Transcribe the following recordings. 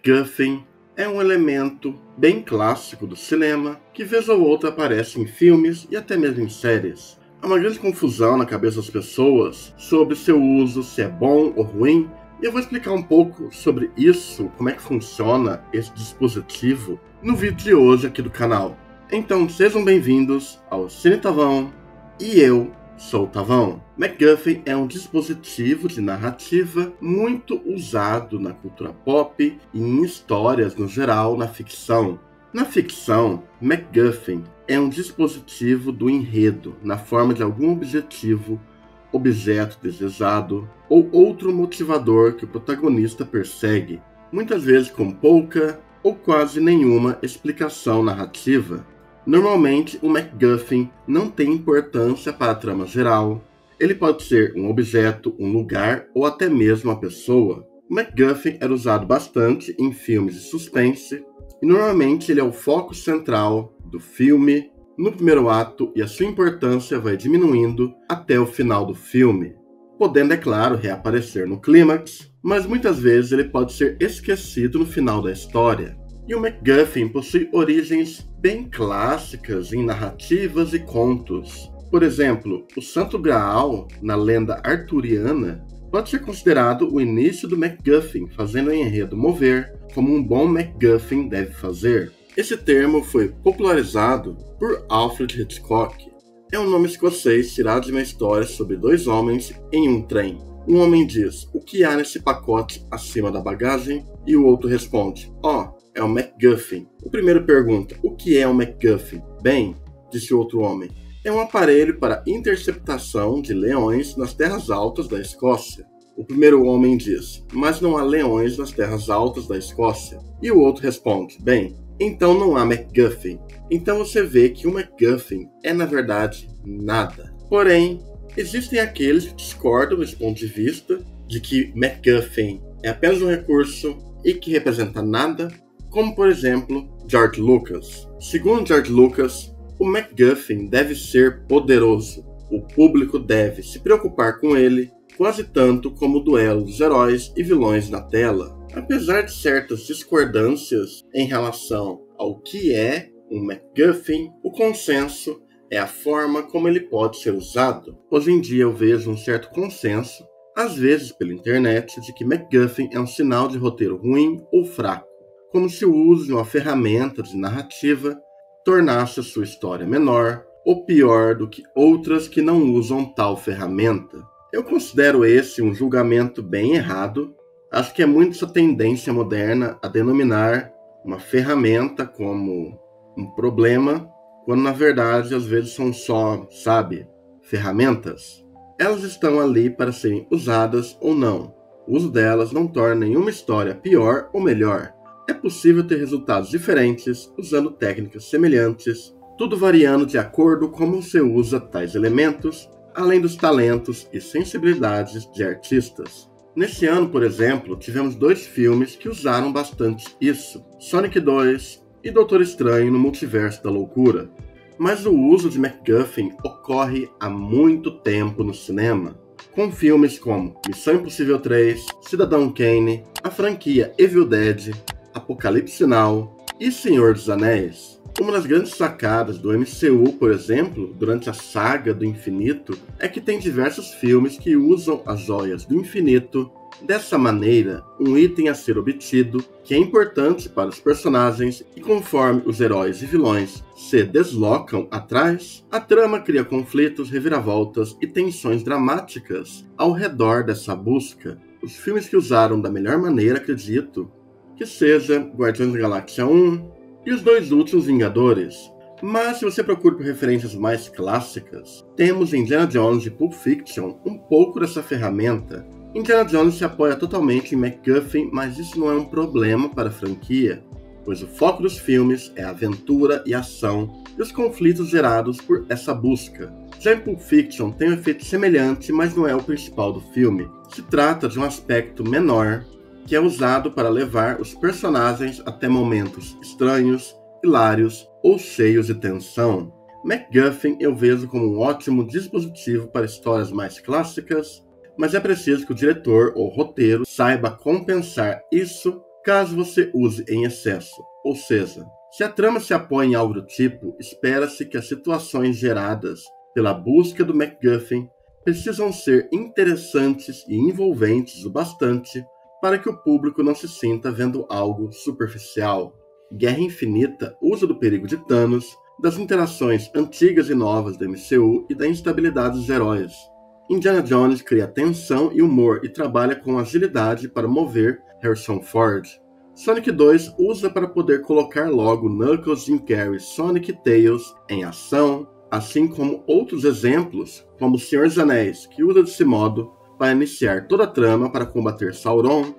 MacGuffin é um elemento bem clássico do cinema que vez ou outra aparece em filmes e até mesmo em séries. Há uma grande confusão na cabeça das pessoas sobre seu uso, se é bom ou ruim, e eu vou explicar um pouco sobre isso, como é que funciona esse dispositivo, no vídeo de hoje aqui do canal. Então sejam bem-vindos ao Cine Tavão, e eu sou o Tavão. MacGuffin é um dispositivo de narrativa muito usado na cultura pop e em histórias no geral na ficção. Na ficção, MacGuffin é um dispositivo do enredo na forma de algum objetivo, objeto desejado ou outro motivador que o protagonista persegue, muitas vezes com pouca ou quase nenhuma explicação narrativa. Normalmente, o MacGuffin não tem importância para a trama geral. Ele pode ser um objeto, um lugar ou até mesmo uma pessoa. O MacGuffin era usado bastante em filmes de suspense e normalmente ele é o foco central do filme no primeiro ato e a sua importância vai diminuindo até o final do filme, podendo, é claro, reaparecer no clímax, mas muitas vezes ele pode ser esquecido no final da história. E o MacGuffin possui origens bem clássicas em narrativas e contos. Por exemplo, o Santo Graal, na lenda arturiana, pode ser considerado o início do MacGuffin, fazendo o enredo mover, como um bom MacGuffin deve fazer. Esse termo foi popularizado por Alfred Hitchcock. É um nome escocês tirado de uma história sobre dois homens em um trem. Um homem diz, o que há nesse pacote acima da bagagem? E o outro responde, é um MacGuffin. O primeiro pergunta, o que é um MacGuffin? Bem, disse o outro homem, é um aparelho para interceptação de leões nas terras altas da Escócia. O primeiro homem diz, mas não há leões nas terras altas da Escócia. E o outro responde, bem, então não há MacGuffin. Então você vê que o MacGuffin é, na verdade, nada. Porém, existem aqueles que discordam desse ponto de vista, de que MacGuffin é apenas um recurso e que representa nada, como por exemplo, George Lucas. Segundo George Lucas, o MacGuffin deve ser poderoso. O público deve se preocupar com ele quase tanto como o duelo dos heróis e vilões na tela. Apesar de certas discordâncias em relação ao que é um MacGuffin, o consenso é a forma como ele pode ser usado. Hoje em dia eu vejo um certo consenso, às vezes pela internet, de que MacGuffin é um sinal de roteiro ruim ou fraco, como se o uso de uma ferramenta de narrativa tornasse a sua história menor ou pior do que outras que não usam tal ferramenta. Eu considero esse um julgamento bem errado. Acho que é muito essa tendência moderna a denominar uma ferramenta como um problema, quando na verdade às vezes são só, ferramentas. Elas estão ali para serem usadas ou não. O uso delas não torna nenhuma história pior ou melhor. É possível ter resultados diferentes usando técnicas semelhantes, tudo variando de acordo com como você usa tais elementos, além dos talentos e sensibilidades de artistas. Nesse ano, por exemplo, tivemos dois filmes que usaram bastante isso, Sonic 2 e Doutor Estranho no Multiverso da Loucura. Mas o uso de MacGuffin ocorre há muito tempo no cinema, com filmes como Missão Impossível 3, Cidadão Kane, a franquia Evil Dead, Apocalipse Now e Senhor dos Anéis. Uma das grandes sacadas do MCU, por exemplo, durante a saga do infinito, é que tem diversos filmes que usam as joias do infinito. Dessa maneira, um item a ser obtido que é importante para os personagens e conforme os heróis e vilões se deslocam atrás, a trama cria conflitos, reviravoltas e tensões dramáticas ao redor dessa busca. Os filmes que usaram da melhor maneira, acredito, que seja Guardiões da Galáxia 1 e os dois últimos Vingadores. Mas se você procura por referências mais clássicas, temos Indiana Jones e Pulp Fiction um pouco dessa ferramenta. Indiana Jones se apoia totalmente em MacGuffin, mas isso não é um problema para a franquia, pois o foco dos filmes é a aventura e ação e os conflitos gerados por essa busca. Já em Pulp Fiction tem um efeito semelhante, mas não é o principal do filme. Se trata de um aspecto menor, que é usado para levar os personagens até momentos estranhos, hilários ou cheios de tensão. MacGuffin eu vejo como um ótimo dispositivo para histórias mais clássicas, mas é preciso que o diretor ou roteiro saiba compensar isso caso você use em excesso, ou seja, se a trama se apoia em algo do tipo, espera-se que as situações geradas pela busca do MacGuffin precisam ser interessantes e envolventes o bastante para que o público não se sinta vendo algo superficial. Guerra Infinita usa do perigo de Thanos, das interações antigas e novas do MCU e da instabilidade dos heróis. Indiana Jones cria tensão e humor e trabalha com agilidade para mover Harrison Ford. Sonic 2 usa para poder colocar logo Knuckles, Jim Carrey, Sonic e Tails em ação, assim como outros exemplos, como O Senhor dos Anéis, que usa desse modo para iniciar toda a trama para combater Sauron,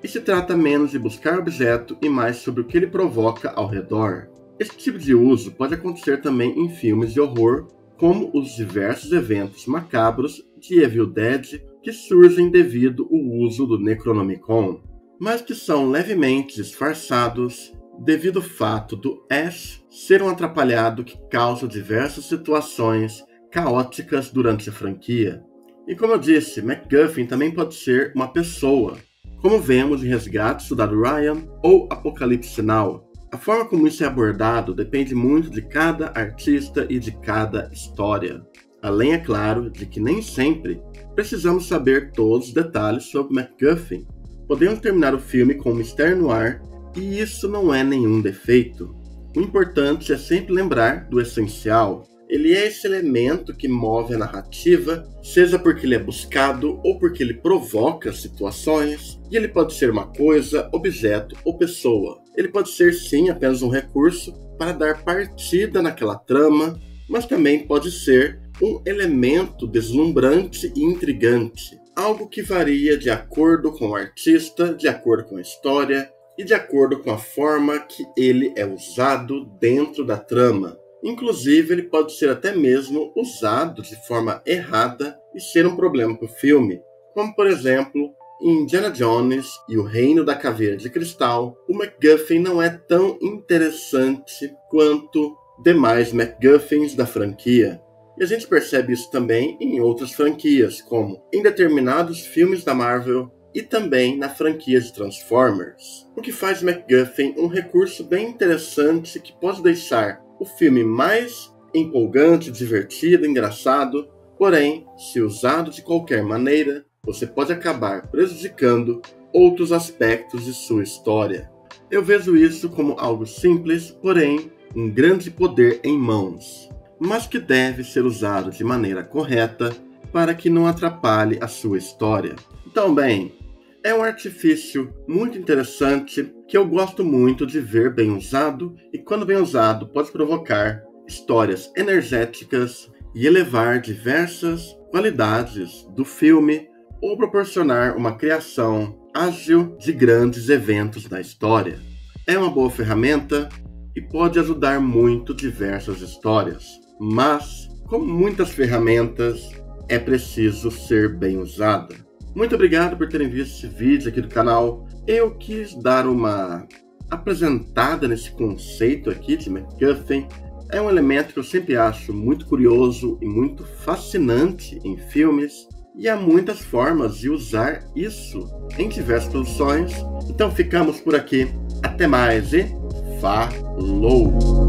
e se trata menos de buscar objeto e mais sobre o que ele provoca ao redor. Esse tipo de uso pode acontecer também em filmes de horror, como os diversos eventos macabros de Evil Dead que surgem devido ao uso do Necronomicon, mas que são levemente disfarçados devido ao fato do Ash ser um atrapalhado que causa diversas situações caóticas durante a franquia. E como eu disse, MacGuffin também pode ser uma pessoa, como vemos em Resgate Soldado Ryan ou Apocalipse Now. A forma como isso é abordado depende muito de cada artista e de cada história. Além, é claro, de que nem sempre precisamos saber todos os detalhes sobre MacGuffin. Podemos terminar o filme com um mistério no ar, e isso não é nenhum defeito. O importante é sempre lembrar do essencial. Ele é esse elemento que move a narrativa, seja porque ele é buscado ou porque ele provoca situações, e ele pode ser uma coisa, objeto ou pessoa. Ele pode ser sim apenas um recurso para dar partida naquela trama, mas também pode ser um elemento deslumbrante e intrigante. Algo que varia de acordo com o artista, de acordo com a história e de acordo com a forma que ele é usado dentro da trama. Inclusive, ele pode ser até mesmo usado de forma errada e ser um problema para o filme, como por exemplo, em Indiana Jones e o Reino da Caveira de Cristal, o MacGuffin não é tão interessante quanto demais MacGuffins da franquia. E a gente percebe isso também em outras franquias, como em determinados filmes da Marvel e também na franquia de Transformers. O que faz MacGuffin um recurso bem interessante que pode deixar o filme mais empolgante, divertido, engraçado, porém, se usado de qualquer maneira, você pode acabar prejudicando outros aspectos de sua história. Eu vejo isso como algo simples, porém, um grande poder em mãos, mas que deve ser usado de maneira correta para que não atrapalhe a sua história. Então, bem, é um artifício muito interessante que eu gosto muito de ver bem usado, e quando bem usado pode provocar histórias energéticas e elevar diversas qualidades do filme ou proporcionar uma criação ágil de grandes eventos da história. É uma boa ferramenta e pode ajudar muito diversas histórias, mas, como muitas ferramentas, é preciso ser bem usada. Muito obrigado por terem visto esse vídeo aqui do canal. Eu quis dar uma apresentada nesse conceito aqui de MacGuffin. É um elemento que eu sempre acho muito curioso e muito fascinante em filmes, e há muitas formas de usar isso em diversas produções. Então ficamos por aqui. Até mais e falou!